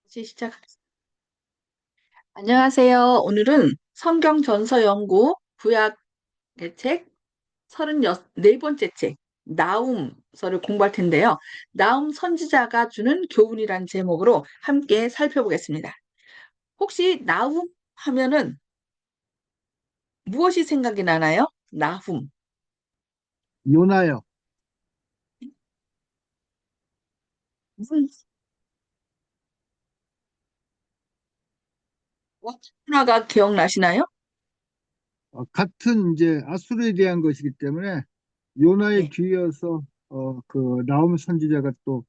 시작하겠습니다. 안녕하세요. 오늘은 성경 전서 연구 구약의 책 34번째 책 나훔서를 공부할 텐데요. 나훔 선지자가 주는 교훈이란 제목으로 함께 살펴보겠습니다. 혹시 나훔 하면은 무엇이 생각이 나나요? 나훔. 요나요. 무슨 신화가 기억나시나요? 같은 이제 아수르에 대한 것이기 때문에 요나에 네. 뒤이어서 그 나홈 선지자가 또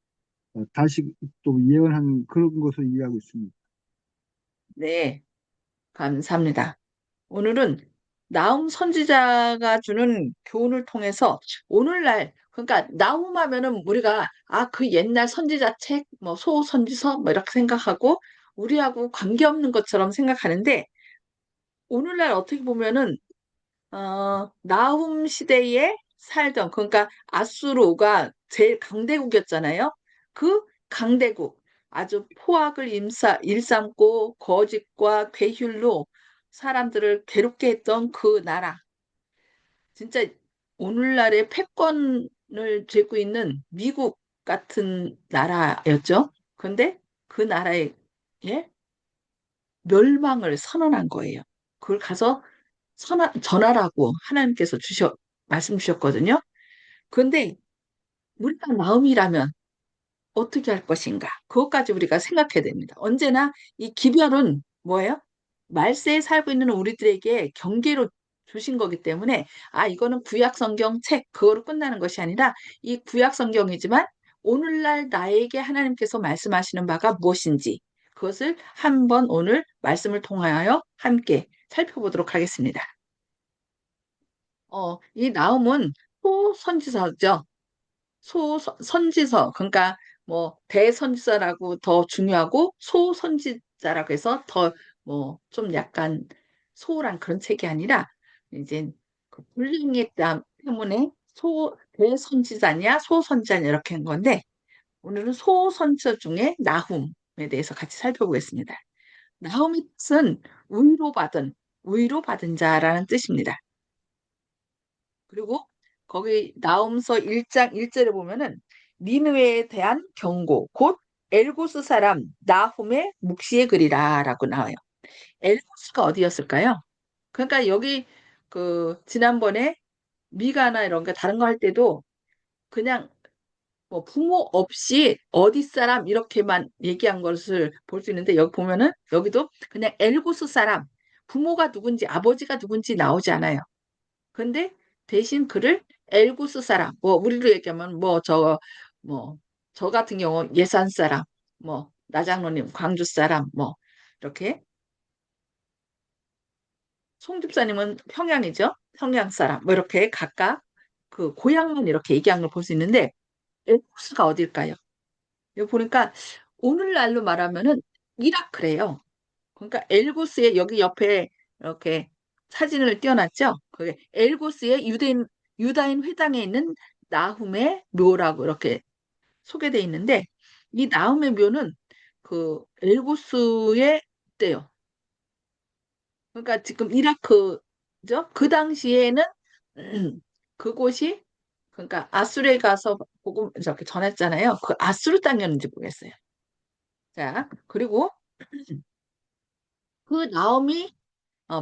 다시 또 예언한 그런 것을 이해하고 있습니다. 네, 감사합니다. 오늘은 나훔 선지자가 주는 교훈을 통해서 오늘날 그러니까 나훔 하면은 우리가 그 옛날 선지자 책, 뭐 소선지서 뭐 이렇게 생각하고 우리하고 관계없는 것처럼 생각하는데 오늘날 어떻게 보면은 나훔 시대에 살던 그러니까 아수르가 제일 강대국이었잖아요. 그 강대국 아주 포악을 일삼고 거짓과 괴휼로 사람들을 괴롭게 했던 그 나라. 진짜 오늘날의 패권을 쥐고 있는 미국 같은 나라였죠. 근데 그 나라에 예? 멸망을 선언한 거예요. 그걸 가서 전하라고 하나님께서 말씀 주셨거든요. 그런데 우리가 마음이라면 어떻게 할 것인가? 그것까지 우리가 생각해야 됩니다. 언제나 이 기별은 뭐예요? 말세에 살고 있는 우리들에게 경계로 주신 거기 때문에 이거는 구약 성경 책 그거로 끝나는 것이 아니라 이 구약 성경이지만 오늘날 나에게 하나님께서 말씀하시는 바가 무엇인지 그것을 한번 오늘 말씀을 통하여 함께 살펴보도록 하겠습니다. 이 나음은 소선지서죠. 선지서, 그러니까 뭐 대선지자라고 더 중요하고 소선지자라고 해서 더 뭐 좀 약간 소홀한 그런 책이 아니라 이제 그 분량에 때문에 대선지자냐 소선지자냐 이렇게 한 건데 오늘은 소선지자 중에 나훔에 대해서 같이 살펴보겠습니다. 나훔의 뜻은 위로받은 자라는 뜻입니다. 그리고 거기 나홈서 1장 1절에 보면은 니느웨에 대한 경고, 곧 엘고스 사람 나홈의 묵시의 글이라라고 나와요. 엘고스가 어디였을까요? 그러니까 여기 그 지난번에 미가나 이런 거 다른 거 할 때도 그냥 뭐 부모 없이 어디 사람 이렇게만 얘기한 것을 볼 수 있는데 여기 보면은 여기도 그냥 엘고스 사람 부모가 누군지 아버지가 누군지 나오지 않아요. 근데 대신 그를 엘구스 사람, 뭐 우리로 얘기하면 뭐 저 같은 경우 예산 사람, 뭐 나장로님 광주 사람, 뭐 이렇게 송 집사님은 평양이죠, 평양 사람, 뭐 이렇게 각각 그 고향만 이렇게 얘기한 걸 볼 수 있는데 엘구스가 어딜까요? 여기 보니까 오늘날로 말하면은 이라크래요. 그러니까 엘고스의 여기 옆에 이렇게 사진을 띄워놨죠. 그게 엘고스의 유다인 회당에 있는 나훔의 묘라고 이렇게 소개돼 있는데 이 나훔의 묘는 그 엘고스에 있대요. 그러니까 지금 이라크죠. 그 당시에는 그곳이 그러니까 아수르에 가서 복음 이렇게 전했잖아요. 그 아수르 땅이었는지 모르겠어요. 자, 그리고 그 나훔이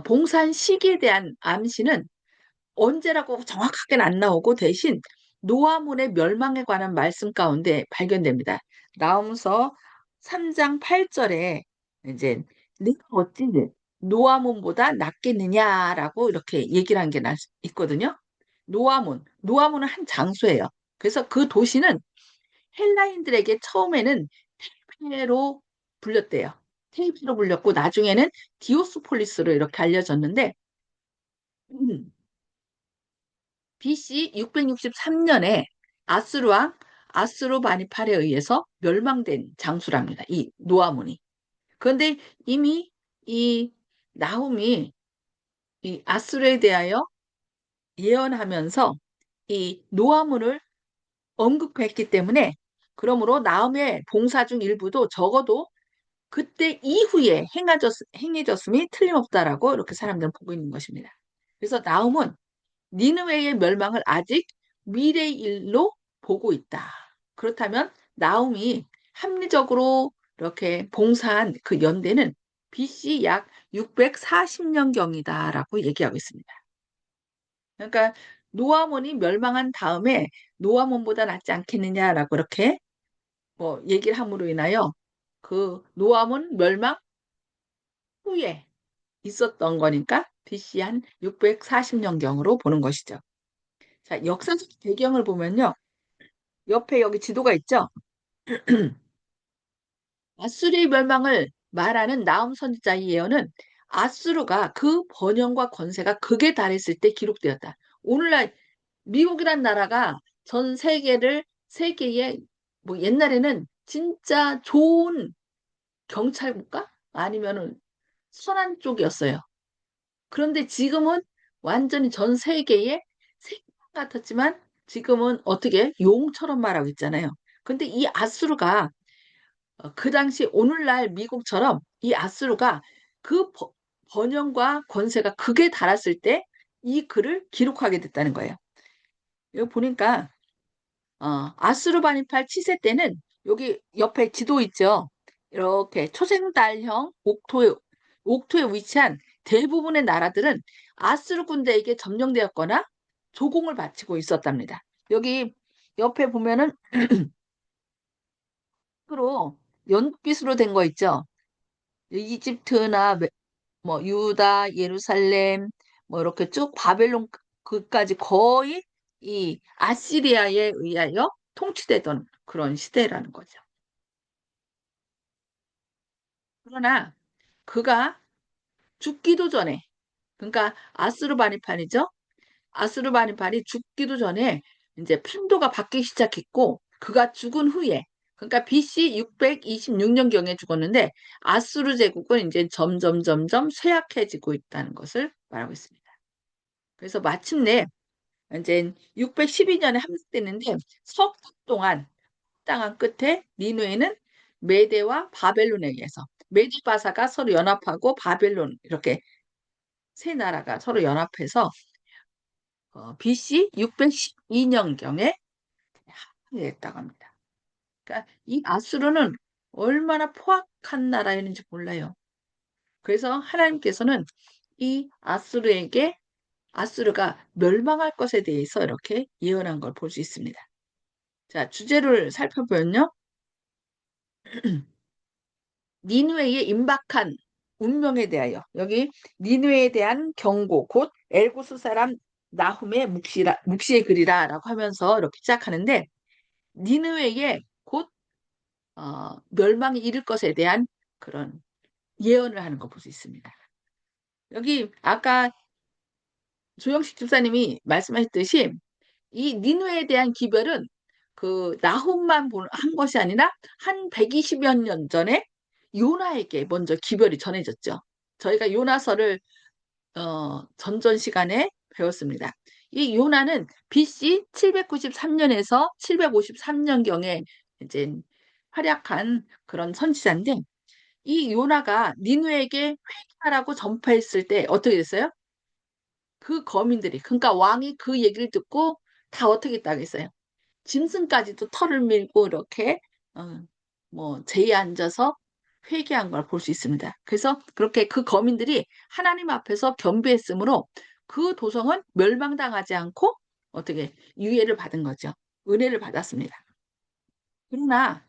봉산 시기에 대한 암시는 언제라고 정확하게는 안 나오고 대신 노아문의 멸망에 관한 말씀 가운데 발견됩니다. 나홈서 3장 8절에 이제 네가 어찌 노아문보다 낫겠느냐라고 이렇게 얘기를 한 게 있거든요. 노아문은 한 장소예요. 그래서 그 도시는 헬라인들에게 처음에는 테베로 불렸대요. 테베로 불렸고 나중에는 디오스폴리스로 이렇게 알려졌는데 BC 663년에 아수르 왕 아수르바니팔에 의해서 멸망된 장수랍니다. 이 노아문이. 그런데 이미 이 나훔이 이 아수르에 대하여 예언하면서 이 노아문을 언급했기 때문에 그러므로 나훔의 봉사 중 일부도 적어도 그때 이후에 행해졌음이 틀림없다라고 이렇게 사람들은 보고 있는 것입니다. 그래서 나움은 니느웨의 멸망을 아직 미래의 일로 보고 있다. 그렇다면 나움이 합리적으로 이렇게 봉사한 그 연대는 BC 약 640년경이다라고 얘기하고 있습니다. 그러니까 노아몬이 멸망한 다음에 노아몬보다 낫지 않겠느냐라고 이렇게 뭐 얘기를 함으로 인하여 그 노아몬 멸망 후에 있었던 거니까 BC 한 640년경으로 보는 것이죠. 자, 역사적 배경을 보면요. 옆에 여기 지도가 있죠. 아수르의 멸망을 말하는 나움 선지자의 예언은 아수르가 그 번영과 권세가 극에 달했을 때 기록되었다. 오늘날 미국이란 나라가 전 세계의 뭐 옛날에는 진짜 좋은 경찰 국가 아니면은 선한 쪽이었어요. 그런데 지금은 완전히 전 세계의 생명 같았지만 지금은 어떻게 용처럼 말하고 있잖아요. 근데 이 아수르가 그 당시 오늘날 미국처럼 이 아수르가 그 번영과 권세가 극에 달했을 때 이 글을 기록하게 됐다는 거예요. 여기 보니까 아수르바니팔 치세 때는 여기 옆에 지도 있죠. 이렇게 초생달형 옥토에 위치한 대부분의 나라들은 아수르 군대에게 점령되었거나 조공을 바치고 있었답니다. 여기 옆에 보면은 으로 연빛으로 된 거 있죠. 이집트나 뭐 유다, 예루살렘 뭐 이렇게 쭉 바벨론 그까지 거의 이 아시리아에 의하여 통치되던 그런 시대라는 거죠. 그러나 그가 죽기도 전에 그러니까 아수르바니판이죠. 아수르바니판이 죽기도 전에 이제 판도가 바뀌기 시작했고 그가 죽은 후에 그러니까 BC 626년경에 죽었는데 아수르 제국은 이제 점점 쇠약해지고 있다는 것을 말하고 있습니다. 그래서 마침내 이제 612년에 함락됐는데 석 달 동안 땅한 끝에 니누에는 메대와 바벨론에 의해서 메디바사가 서로 연합하고 바벨론 이렇게 세 나라가 서로 연합해서 BC 612년경에 합의했다고 합니다. 그러니까 이 아수르는 얼마나 포악한 나라였는지 몰라요. 그래서 하나님께서는 이 아수르가 멸망할 것에 대해서 이렇게 예언한 걸 볼 수 있습니다. 자, 주제를 살펴보면요. 니누웨의 임박한 운명에 대하여 여기 니누웨에 대한 경고 곧 엘고스 사람 나훔의 묵시의 글이라라고 하면서 이렇게 시작하는데 니느웨의 곧 멸망이 이를 것에 대한 그런 예언을 하는 거 볼 수 있습니다. 여기 아까 조영식 집사님이 말씀하셨듯이 이 니느웨에 대한 기별은 그 나훔만 한 것이 아니라 한 120여 년 전에 요나에게 먼저 기별이 전해졌죠. 저희가 요나서를 전전 시간에 배웠습니다. 이 요나는 BC 793년에서 753년경에 이제 활약한 그런 선지자인데 이 요나가 니누에게 회개하라고 전파했을 때 어떻게 됐어요? 그 거민들이 그러니까 왕이 그 얘기를 듣고 다 어떻게 따겠어요? 짐승까지도 털을 밀고 이렇게 어, 뭐 제에 앉아서 회개한 걸 볼 수 있습니다. 그래서 그렇게 그 거민들이 하나님 앞에서 겸비했으므로 그 도성은 멸망당하지 않고 어떻게 유예를 받은 거죠. 은혜를 받았습니다. 그러나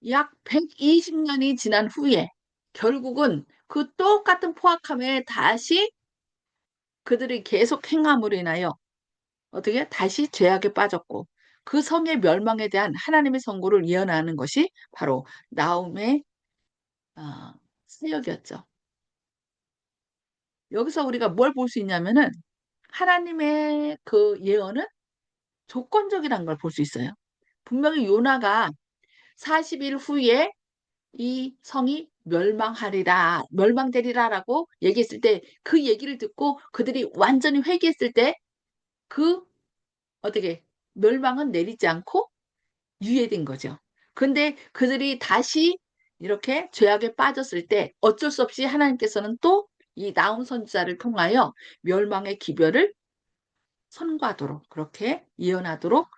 약 120년이 지난 후에 결국은 그 똑같은 포악함에 다시 그들이 계속 행함으로 인하여 어떻게 다시 죄악에 빠졌고 그 성의 멸망에 대한 하나님의 선고를 예언하는 것이 바로 나움의 어, 사역이었죠. 여기서 우리가 뭘 볼 수 있냐면은 하나님의 그 예언은 조건적이라는 걸 볼 수 있어요. 분명히 요나가 40일 후에 이 성이 멸망되리라라고 얘기했을 때 그 얘기를 듣고 그들이 완전히 회개했을 때 그 어떻게 멸망은 내리지 않고 유예된 거죠. 근데 그들이 다시 이렇게 죄악에 빠졌을 때 어쩔 수 없이 하나님께서는 또 이 나훔 선지자를 통하여 멸망의 기별을 선고하도록 그렇게 예언하도록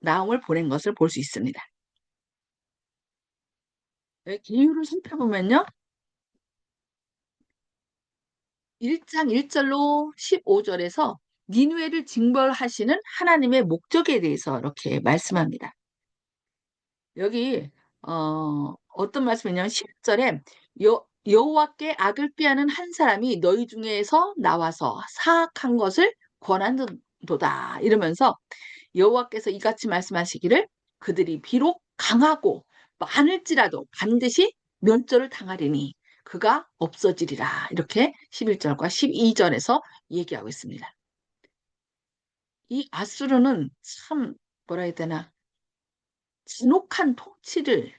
나훔을 보낸 것을 볼 수 있습니다. 계율을 살펴보면요. 1장 1절로 15절에서 니누에를 징벌하시는 하나님의 목적에 대해서 이렇게 말씀합니다. 여기 어떤 말씀이냐면 10절에 여호와께 악을 피하는 한 사람이 너희 중에서 나와서 사악한 것을 권한도다 이러면서 여호와께서 이같이 말씀하시기를 그들이 비록 강하고 많을지라도 반드시 면죄를 당하리니 그가 없어지리라 이렇게 11절과 12절에서 얘기하고 있습니다. 이 아수르는 참 뭐라 해야 되나 진혹한 통치를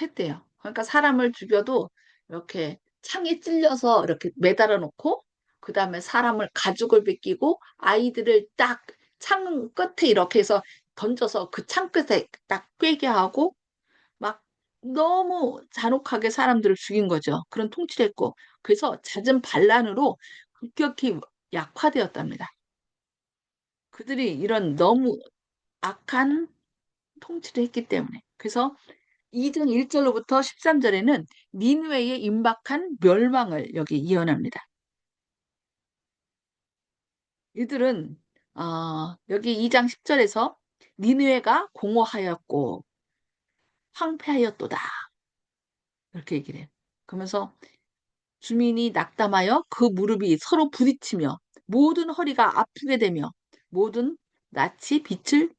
했대요. 그러니까 사람을 죽여도 이렇게 창에 찔려서 이렇게 매달아 놓고 그다음에 사람을 가죽을 벗기고 아이들을 딱 창 끝에 이렇게 해서 던져서 그 창 끝에 딱 꿰게 하고 막 너무 잔혹하게 사람들을 죽인 거죠. 그런 통치를 했고 그래서 잦은 반란으로 급격히 약화되었답니다. 그들이 이런 너무 악한 통치를 했기 때문에. 그래서 2장 1절로부터 13절에는 니느웨의 임박한 멸망을 여기 예언합니다. 이들은 여기 2장 10절에서 니느웨가 공허하였고 황폐하였도다 이렇게 얘기를 해요. 그러면서 주민이 낙담하여 그 무릎이 서로 부딪히며 모든 허리가 아프게 되며 모든 낯이 빛을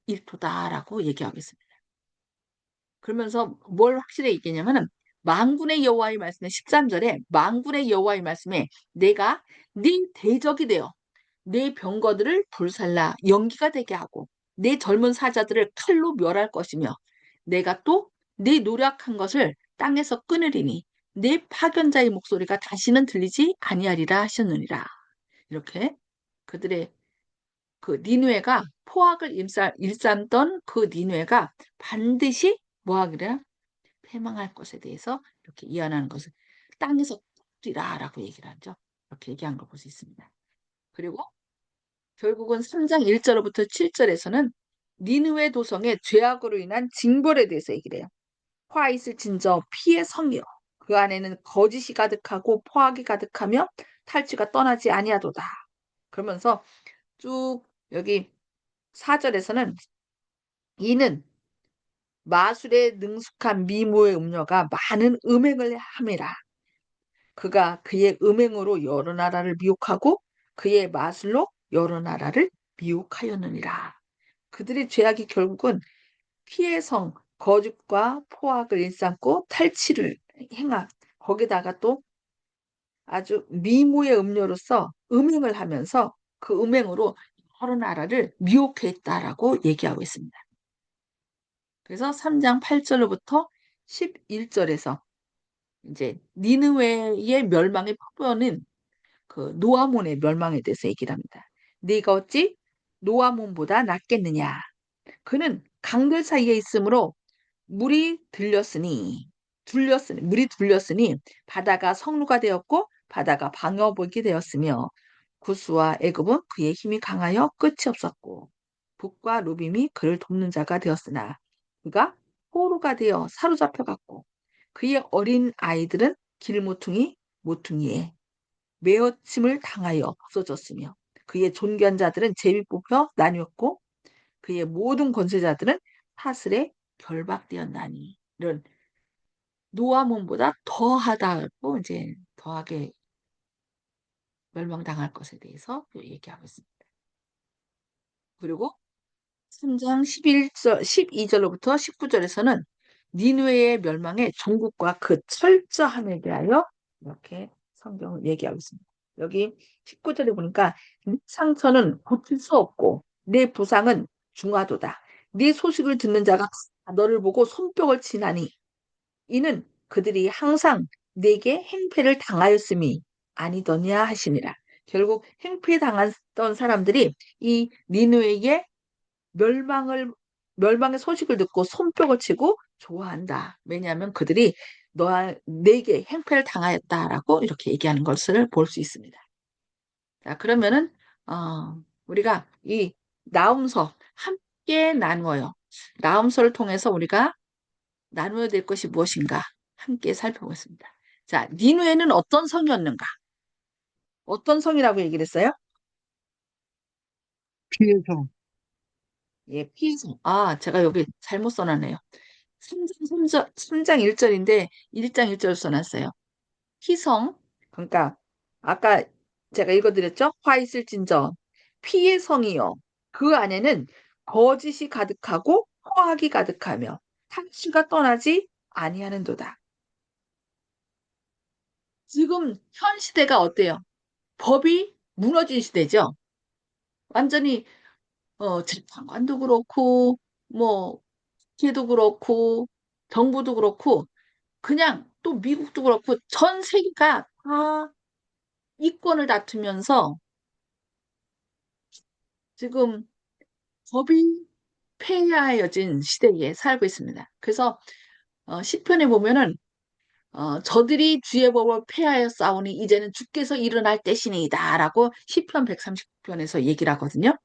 잃도다라고 얘기하고 있습니다. 그러면서 뭘 확실히 얘기냐면은 만군의 여호와의 말씀에 13절에 만군의 여호와의 말씀에 내가 네 대적이 되어 내 병거들을 불살라 연기가 되게 하고 내 젊은 사자들을 칼로 멸할 것이며 내가 또 네 노력한 것을 땅에서 끊으리니 내 파견자의 목소리가 다시는 들리지 아니하리라 하셨느니라. 이렇게 그들의 그 니누에가 포악을 일삼던 그 니누에가 반드시 뭐 하기를 패망할 것에 대해서 이렇게 예언하는 것을 땅에서 뛰라라고 얘기를 하죠. 이렇게 얘기한 걸 볼 수 있습니다. 그리고 결국은 3장 1절부터 7절에서는 니느웨 도성의 죄악으로 인한 징벌에 대해서 얘기를 해요. 화 있을 진저 피의 성이요. 그 안에는 거짓이 가득하고 포악이 가득하며 탈취가 떠나지 아니하도다. 그러면서 쭉 여기 4절에서는 이는 마술에 능숙한 미모의 음녀가 많은 음행을 함이라. 그가 그의 음행으로 여러 나라를 미혹하고 그의 마술로 여러 나라를 미혹하였느니라. 그들의 죄악이 결국은 피해 성, 거짓과 포악을 일삼고 탈취를 행한 거기다가 또 아주 미모의 음료로서 음행을 하면서 그 음행으로 여러 나라를 미혹했다라고 얘기하고 있습니다. 그래서 3장 8절로부터 11절에서 이제 니느웨의 멸망의 표본은 그 노아몬의 멸망에 대해서 얘기를 합니다. 네가 어찌 노아몬보다 낫겠느냐? 그는 강들 사이에 있으므로 물이 둘렸으니 바다가 성루가 되었고 바다가 방어복이 되었으며 구스와 애굽은 그의 힘이 강하여 끝이 없었고 북과 루빔이 그를 돕는 자가 되었으나 그가 포로가 되어 사로잡혀갔고 그의 어린 아이들은 모퉁이에 메어침을 당하여 없어졌으며 그의 존귀한 자들은 제비 뽑혀 나뉘었고 그의 모든 권세자들은 사슬에 결박되었나니 이런 노아몬보다 더하다고 이제 더하게 멸망당할 것에 대해서 얘기하고 있습니다. 그리고 3장 12절로부터 19절에서는 니누에의 멸망의 종국과 그 철저함에 대하여 이렇게 성경을 얘기하고 있습니다. 여기 19절에 보니까 네 상처는 고칠 수 없고 내 부상은 중하도다. 네 소식을 듣는 자가 너를 보고 손뼉을 치나니 이는 그들이 항상 내게 행패를 당하였음이 아니더냐 하시니라. 결국 행패 당했던 사람들이 이 니누에게 멸망을 멸망의 소식을 듣고 손뼉을 치고 좋아한다. 왜냐하면 그들이 내게 행패를 당하였다라고 이렇게 얘기하는 것을 볼 수 있습니다. 자, 그러면은 우리가 이 나움서 함께 나누어요. 나움서를 통해서 우리가 나누어야 될 것이 무엇인가 함께 살펴보겠습니다. 자, 니누에는 어떤 성이었는가? 어떤 성이라고 얘기를 했어요? 피해성. 예, 피성. 아, 제가 여기 잘못 써놨네요. 3장 1절인데 1장 1절 써놨어요. 피성. 그러니까 아까 제가 읽어드렸죠? 화 있을진저 피의 성이요. 그 안에는 거짓이 가득하고 허악이 가득하며 탈취가 떠나지 아니하는도다. 지금 현 시대가 어때요? 법이 무너진 시대죠. 완전히 재판관도 그렇고 뭐 국회도 그렇고 정부도 그렇고 그냥 또 미국도 그렇고 전 세계가 다 이권을 다투면서 지금 법이 폐하여진 시대에 살고 있습니다. 그래서 시편에 보면은 저들이 주의 법을 폐하여 싸우니 이제는 주께서 일어날 때시니이다라고 시편 139편에서 얘기를 하거든요.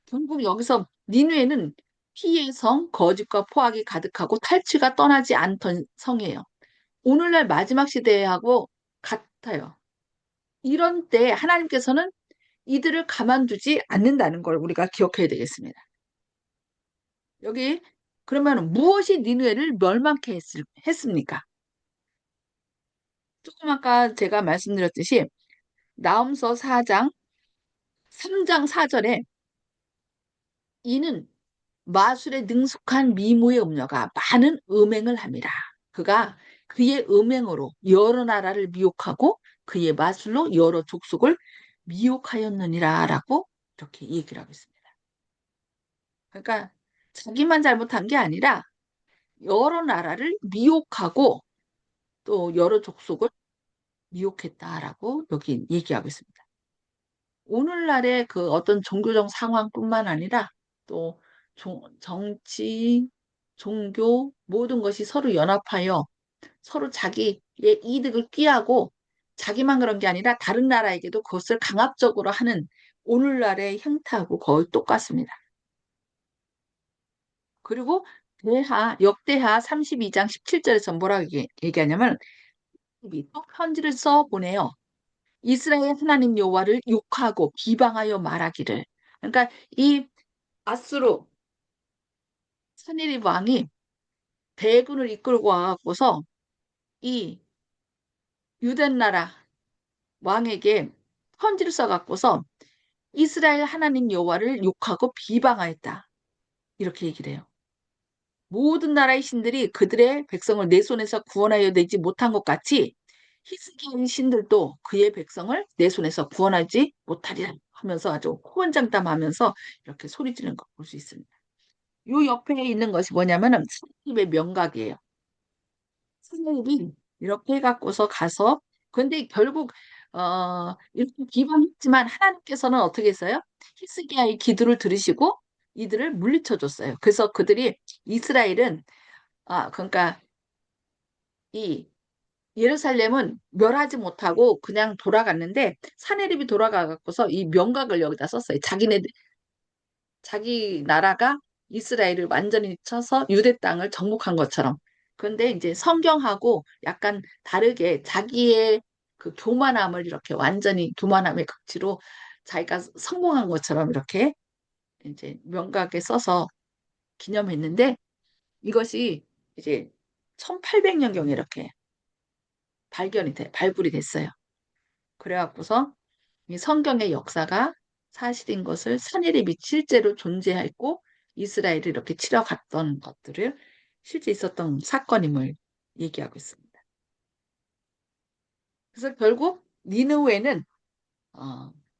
결국 여기서 니누에는 피의 성, 거짓과 포악이 가득하고 탈취가 떠나지 않던 성이에요. 오늘날 마지막 시대하고 같아요. 이런 때 하나님께서는 이들을 가만두지 않는다는 걸 우리가 기억해야 되겠습니다. 여기 그러면 무엇이 니느웨를 멸망케 했습니까? 조금 아까 제가 말씀드렸듯이 나훔서 4장 3장 4절에 이는 마술에 능숙한 미모의 음녀가 많은 음행을 함이라. 그가 그의 음행으로 여러 나라를 미혹하고 그의 마술로 여러 족속을 미혹하였느니라 라고 이렇게 얘기를 하고 있습니다. 그러니까 자기만 잘못한 게 아니라 여러 나라를 미혹하고 또 여러 족속을 미혹했다라고 여기 얘기하고 있습니다. 오늘날의 그 어떤 종교적 상황뿐만 아니라 또 정치, 종교 모든 것이 서로 연합하여 서로 자기의 이득을 꾀하고 자기만 그런 게 아니라 다른 나라에게도 그것을 강압적으로 하는 오늘날의 형태하고 거의 똑같습니다. 그리고 역대하 32장 17절에서 뭐라고 얘기하냐면 또 편지를 써 보내요. 이스라엘 하나님 여호와를 욕하고 비방하여 말하기를. 그러니까 이 아수르 선해립 왕이 대군을 이끌고 와갖고서 이 유대 나라 왕에게 편지를 써갖고서 이스라엘 하나님 여호와를 욕하고 비방하였다. 이렇게 얘기를 해요. 모든 나라의 신들이 그들의 백성을 내 손에서 구원하여 내지 못한 것 같이 히스기야의 신들도 그의 백성을 내 손에서 구원하지 못하리라 하면서 아주 호언장담하면서 이렇게 소리 지르는 걸 볼 수 있습니다. 요 옆에 있는 것이 뭐냐면은 스나립의 명각이에요. 스나립이 이렇게 해갖고서 가서 근데 결국 이렇게 비방했지만 하나님께서는 어떻게 했어요? 히스기야의 기도를 들으시고 이들을 물리쳐 줬어요. 그래서 그들이 이스라엘은 그러니까 이 예루살렘은 멸하지 못하고 그냥 돌아갔는데 사내립이 돌아가갖고서 이 명각을 여기다 썼어요. 자기 나라가 이스라엘을 완전히 쳐서 유대 땅을 정복한 것처럼. 그런데 이제 성경하고 약간 다르게 자기의 그 교만함을 이렇게 완전히 교만함의 극치로 자기가 성공한 것처럼 이렇게 이제 명각에 써서 기념했는데 이것이 이제 1800년경에 이렇게 발굴이 됐어요. 그래갖고서 이 성경의 역사가 사실인 것을 산해립이 실제로 존재했고 이스라엘을 이렇게 치러갔던 것들을 실제 있었던 사건임을 얘기하고 있습니다. 그래서 결국 니느웨는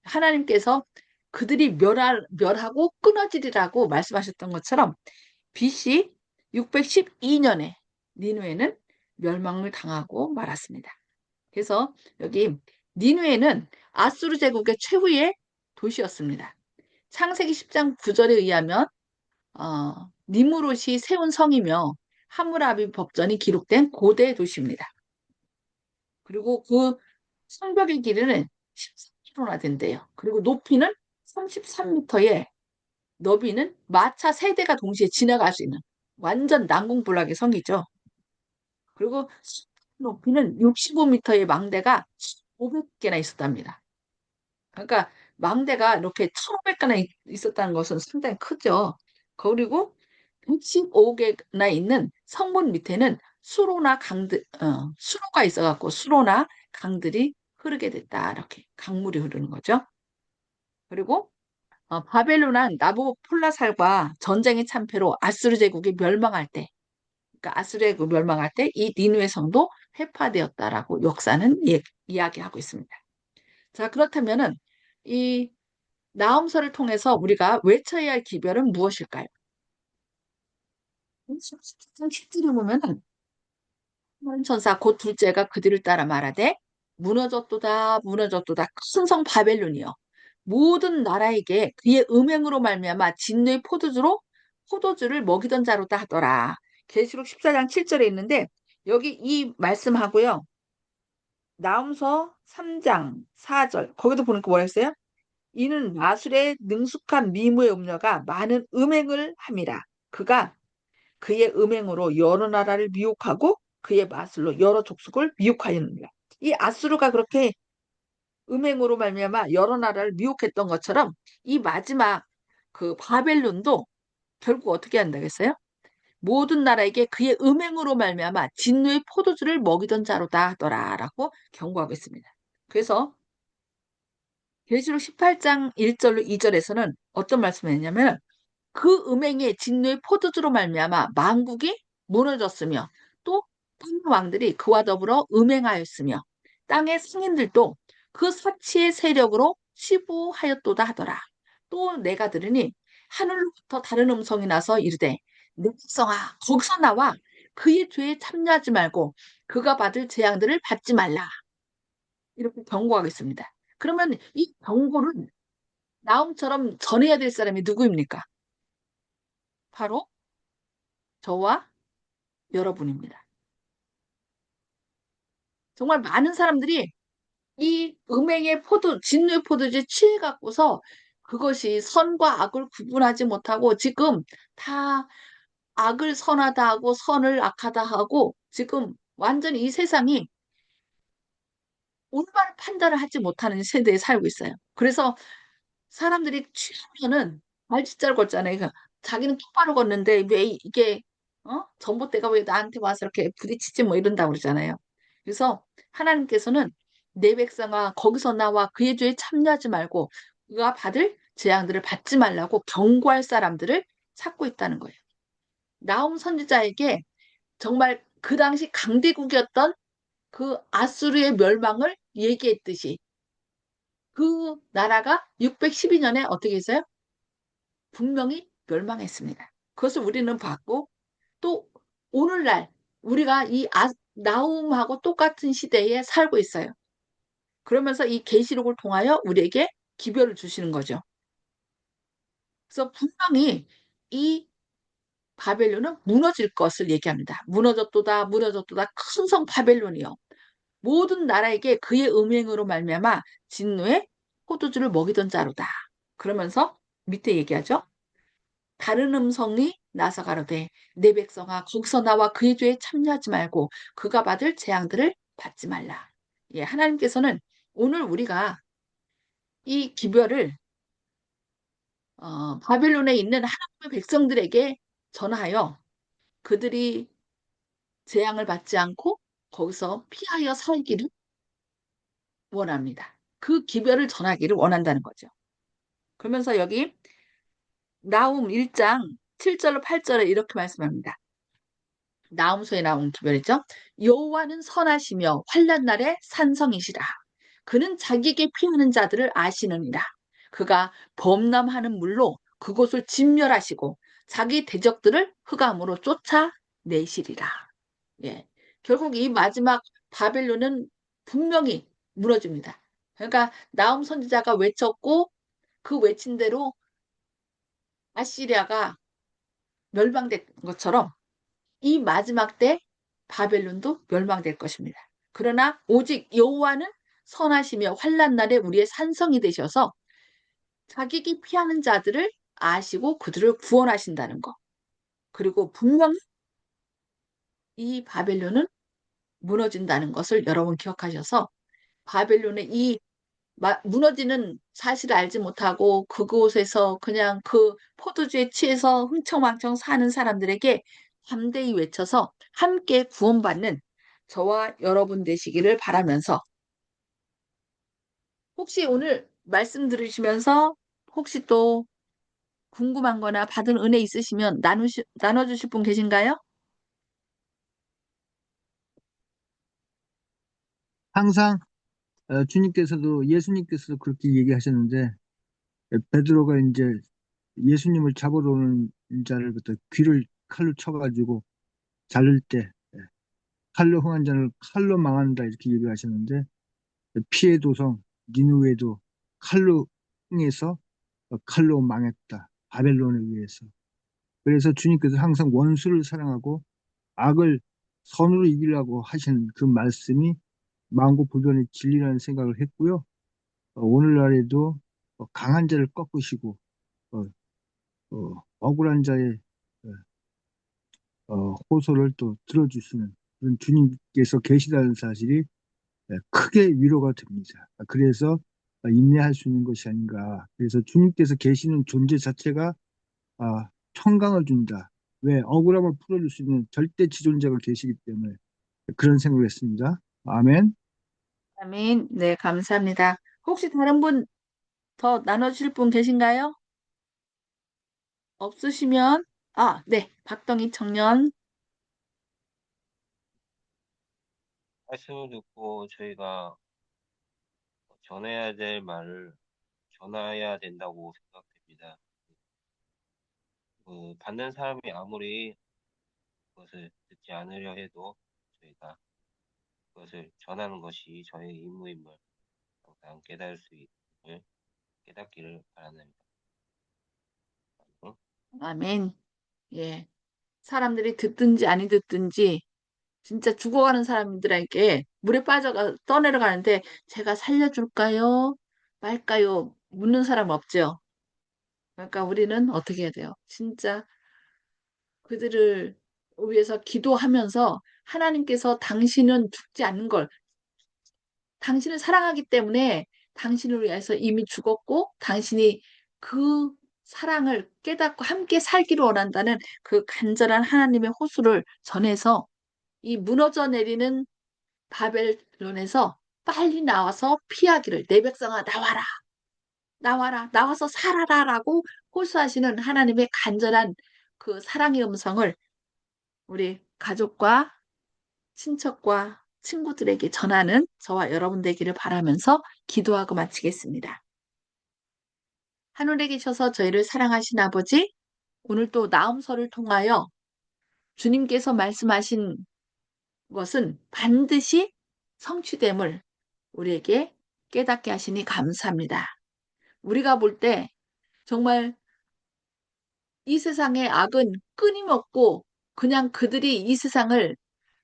하나님께서 그들이 멸하고 끊어지리라고 말씀하셨던 것처럼 BC 612년에 니느웨는 멸망을 당하고 말았습니다. 그래서 여기 니누에는 아수르 제국의 최후의 도시였습니다. 창세기 10장 9절에 의하면 니무롯이 세운 성이며 하무라비 법전이 기록된 고대 도시입니다. 그리고 그 성벽의 길이는 13km나 된대요. 그리고 높이는 33m에 너비는 마차 세대가 동시에 지나갈 수 있는 완전 난공불락의 성이죠. 그리고 높이는 65m의 망대가 500개나 있었답니다. 그러니까 망대가 이렇게 1,500개나 있었다는 것은 상당히 크죠. 그리고 115개나 있는 성문 밑에는 수로가 있어갖고 수로나 강들이 흐르게 됐다. 이렇게 강물이 흐르는 거죠. 그리고 바벨론은 나부콜라살과 전쟁의 참패로 아수르 제국이 멸망할 때, 그러니까 아수르 제국 멸망할 때 이 니누의 성도 회파되었다라고 역사는 이야기하고 있습니다. 자, 그렇다면은 이 나음서를 통해서 우리가 외쳐야 할 기별은 무엇일까요? 10절에 보면은 하늘 천사 곧 둘째가 그들을 따라 말하되 무너졌도다 무너졌도다 큰 성 바벨론이여 모든 나라에게 그의 음행으로 말미암아 진노의 포도주를 먹이던 자로다 하더라. 계시록 14장 7절에 있는데 여기 이 말씀하고요. 나훔서 3장 4절 거기도 보니까 뭐라 했어요? 이는 마술의 능숙한 미무의 음녀가 많은 음행을 함이라. 그가 그의 음행으로 여러 나라를 미혹하고 그의 마술로 여러 족속을 미혹하였느니라. 이 아수르가 그렇게 음행으로 말미암아 여러 나라를 미혹했던 것처럼 이 마지막 그 바벨론도 결국 어떻게 한다겠어요? 모든 나라에게 그의 음행으로 말미암아 진노의 포도주를 먹이던 자로다 하더라라고 경고하고 있습니다. 그래서 계시록 18장 1절로 2절에서는 어떤 말씀을 했냐면 그 음행의 진노의 포도주로 말미암아 만국이 무너졌으며 또 땅의 왕들이 그와 더불어 음행하였으며 땅의 승인들도 그 사치의 세력으로 치부하였도다 하더라. 또 내가 들으니 하늘로부터 다른 음성이 나서 이르되 내 백성아 거기서 나와 그의 죄에 참여하지 말고 그가 받을 재앙들을 받지 말라. 이렇게 경고하겠습니다. 그러면 이 경고를 나음처럼 전해야 될 사람이 누구입니까? 바로 저와 여러분입니다. 정말 많은 사람들이 이 음행의 진노의 포도주에 취해갖고서 그것이 선과 악을 구분하지 못하고 지금 다 악을 선하다 하고 선을 악하다 하고 지금 완전히 이 세상이 올바른 판단을 하지 못하는 세대에 살고 있어요. 그래서 사람들이 취하면은 말짓자를 걷잖아요. 그러니까 자기는 똑바로 걷는데 왜 이게 전봇대가 왜 나한테 와서 이렇게 부딪히지 뭐 이런다고 그러잖아요. 그래서 하나님께서는 내 백성아 거기서 나와 그의 죄에 참여하지 말고 그가 받을 재앙들을 받지 말라고 경고할 사람들을 찾고 있다는 거예요. 나홈 선지자에게 정말 그 당시 강대국이었던 그 아수르의 멸망을 얘기했듯이 그 나라가 612년에 어떻게 했어요? 분명히 멸망했습니다. 그것을 우리는 봤고 또 오늘날 우리가 이 나움하고 똑같은 시대에 살고 있어요. 그러면서 이 계시록을 통하여 우리에게 기별을 주시는 거죠. 그래서 분명히 이 바벨론은 무너질 것을 얘기합니다. 무너졌도다 무너졌도다 큰 성 바벨론이요. 모든 나라에게 그의 음행으로 말미암아 진노의 포도주를 먹이던 자로다. 그러면서 밑에 얘기하죠. 다른 음성이 나서 가로되 내 백성아 거기서 나와 그의 죄에 참여하지 말고 그가 받을 재앙들을 받지 말라. 예, 하나님께서는 오늘 우리가 이 기별을 바벨론에 있는 하나님의 백성들에게 전하여 그들이 재앙을 받지 않고 거기서 피하여 살기를 원합니다. 그 기별을 전하기를 원한다는 거죠. 그러면서 여기 나움 1장 7절로 8절에 이렇게 말씀합니다. 나움서에 나온 기별이죠. 여호와는 선하시며 환난 날에 산성이시라. 그는 자기에게 피하는 자들을 아시느니라. 그가 범람하는 물로 그곳을 진멸하시고 자기 대적들을 흑암으로 쫓아내시리라. 예. 결국 이 마지막 바벨론은 분명히 무너집니다. 그러니까 나움 선지자가 외쳤고 그 외친 대로 아시리아가 멸망된 것처럼 이 마지막 때 바벨론도 멸망될 것입니다. 그러나 오직 여호와는 선하시며 환난 날에 우리의 산성이 되셔서 자기가 피하는 자들을 아시고 그들을 구원하신다는 것. 그리고 분명히 이 바벨론은 무너진다는 것을 여러분 기억하셔서 바벨론의 이 무너지는 사실을 알지 못하고 그곳에서 그냥 그 포도주에 취해서 흥청망청 사는 사람들에게 담대히 외쳐서 함께 구원받는 저와 여러분 되시기를 바라면서 혹시 오늘 말씀 들으시면서 혹시 또 궁금한 거나 받은 은혜 있으시면 나눠주실 분 계신가요? 항상 주님께서도 예수님께서도 그렇게 얘기하셨는데 베드로가 이제 예수님을 잡으러 오는 자를부터 귀를 칼로 쳐가지고 자를 때 칼로 흥한 자를 칼로 망한다 이렇게 얘기하셨는데 피해 도성 니누웨도 칼로 흥해서 칼로 망했다. 바벨론에 의해서. 그래서 주님께서 항상 원수를 사랑하고 악을 선으로 이기려고 하신 그 말씀이 만고불변의 진리라는 생각을 했고요. 오늘날에도 강한 자를 꺾으시고 어, 억울한 자의 호소를 또 들어주시는 그런 주님께서 계시다는 사실이 크게 위로가 됩니다. 그래서 인내할 수 있는 것이 아닌가. 그래서 주님께서 계시는 존재 자체가 평강을 준다. 왜? 억울함을 풀어줄 수 있는 절대 지존자가 계시기 때문에 그런 생각을 했습니다. 아멘. 아멘. 네, 감사합니다. 혹시 다른 분 더 나눠주실 분 계신가요? 없으시면, 네, 박동희 청년. 말씀을 듣고 저희가 전해야 될 말을 전해야 된다고 생각됩니다. 받는 사람이 아무리 그것을 듣지 않으려 해도 저희가 그것을 전하는 것이 저의 임무임을 항상 깨달을 수 있음을 깨닫기를 바랍니다. 응? 아멘. 예. 사람들이 듣든지 아니 듣든지 진짜 죽어가는 사람들에게 물에 빠져가 떠내려가는데 제가 살려줄까요? 말까요? 묻는 사람 없죠. 그러니까 우리는 어떻게 해야 돼요? 진짜 그들을 위해서 기도하면서 하나님께서 당신은 죽지 않는 걸 당신을 사랑하기 때문에 당신을 위해서 이미 죽었고 당신이 그 사랑을 깨닫고 함께 살기를 원한다는 그 간절한 하나님의 호소를 전해서 이 무너져 내리는 바벨론에서 빨리 나와서 피하기를 내 백성아 나와라 나와라 나와서 살아라라고 호소하시는 하나님의 간절한 그 사랑의 음성을 우리 가족과 친척과 친구들에게 전하는 저와 여러분 되기를 바라면서 기도하고 마치겠습니다. 하늘에 계셔서 저희를 사랑하신 아버지, 오늘 또 나음서를 통하여 주님께서 말씀하신 것은 반드시 성취됨을 우리에게 깨닫게 하시니 감사합니다. 우리가 볼 때 정말 이 세상의 악은 끊임없고 그냥 그들이 이 세상을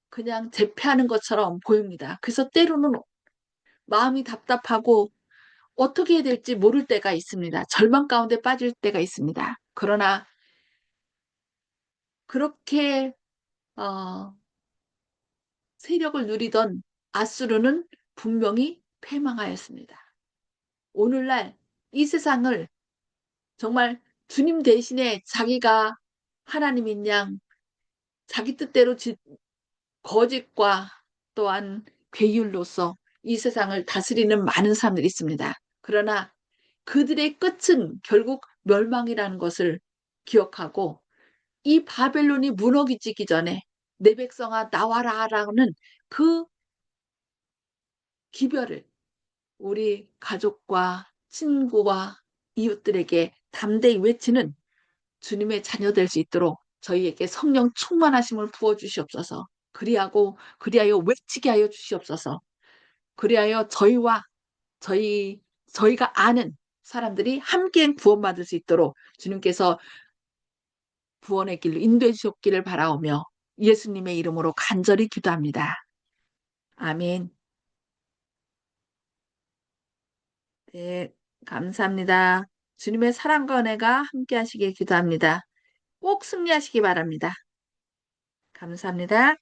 그냥 제패하는 것처럼 보입니다. 그래서 때로는 마음이 답답하고 어떻게 해야 될지 모를 때가 있습니다. 절망 가운데 빠질 때가 있습니다. 그러나 그렇게 어, 세력을 누리던 아수르는 분명히 패망하였습니다. 오늘날 이 세상을 정말 주님 대신에 자기가 하나님인 양 자기 뜻대로 거짓과 또한 괴율로서 이 세상을 다스리는 많은 사람들이 있습니다. 그러나 그들의 끝은 결국 멸망이라는 것을 기억하고 이 바벨론이 무너지기 전에 내 백성아 나와라라는 그 기별을 우리 가족과 친구와 이웃들에게 담대히 외치는 주님의 자녀 될 수 있도록 저희에게 성령 충만하심을 부어 주시옵소서. 그리하여 외치게 하여 주시옵소서. 그리하여 저희가 아는 사람들이 함께 구원받을 수 있도록 주님께서 구원의 길로 인도해 주셨기를 바라오며 예수님의 이름으로 간절히 기도합니다. 아멘. 네, 감사합니다. 주님의 사랑과 은혜가 함께 하시길 기도합니다. 꼭 승리하시기 바랍니다. 감사합니다.